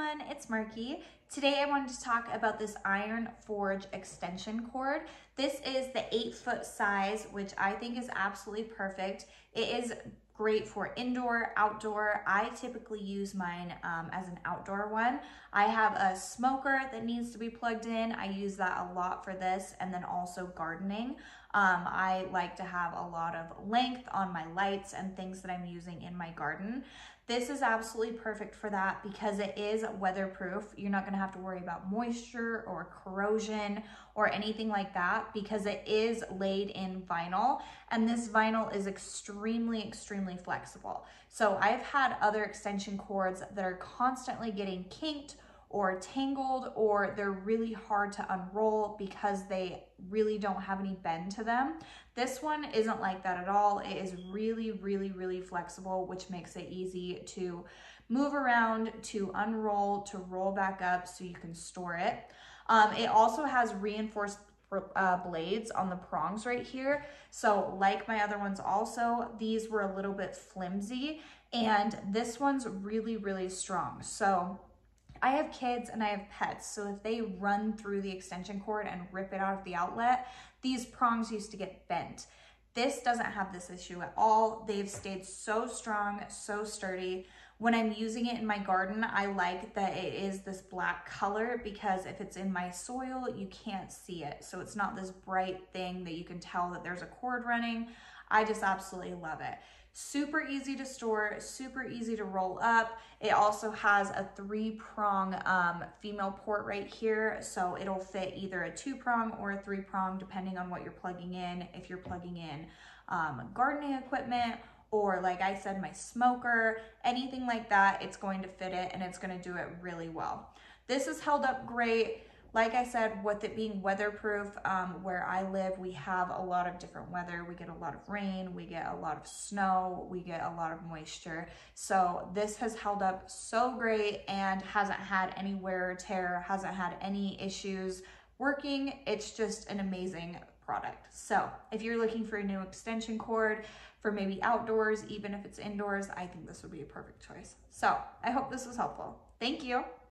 everyone, it's Marky. Today I wanted to talk about this Iron Forge extension cord. This is the 8-foot size, which I think is absolutely perfect. It is great for indoor, outdoor. I typically use mine as an outdoor one. I have a smoker that needs to be plugged in. I use that a lot for this, and then also gardening. I like to have a lot of length on my lights and things that I'm using in my garden. This is absolutely perfect for that because it is weatherproof. You're not gonna have to worry about moisture or corrosion or anything like that because it is laid in vinyl, and this vinyl is extremely flexible. So I've had other extension cords that are constantly getting kinked or tangled, or they're really hard to unroll because they really don't have any bend to them. This one isn't like that at all. It is really flexible, which makes it easy to move around, to unroll, to roll back up so you can store it. It also has reinforced blades on the prongs right here. So like my other ones also, these were a little bit flimsy, and this one's really strong. So I have kids and I have pets, so if they run through the extension cord and rip it out of the outlet, these prongs used to get bent. This doesn't have this issue at all. They've stayed so strong, so sturdy. When I'm using it in my garden, I like that it is this black color because if it's in my soil, you can't see it. So it's not this bright thing that you can tell that there's a cord running. I just absolutely love it. Super easy to store, super easy to roll up. It also has a 3-prong female port right here, so it'll fit either a 2-prong or a 3-prong depending on what you're plugging in. If you're plugging in gardening equipment, or like I said, my smoker, anything like that, it's going to fit it and it's going to do it really well. This has held up great. Like I said, with it being weatherproof, where I live, we have a lot of different weather. We get a lot of rain, we get a lot of snow, we get a lot of moisture. So this has held up so great and hasn't had any wear or tear, hasn't had any issues working. It's just an amazing product. So if you're looking for a new extension cord for maybe outdoors, even if it's indoors, I think this would be a perfect choice. So I hope this was helpful. Thank you.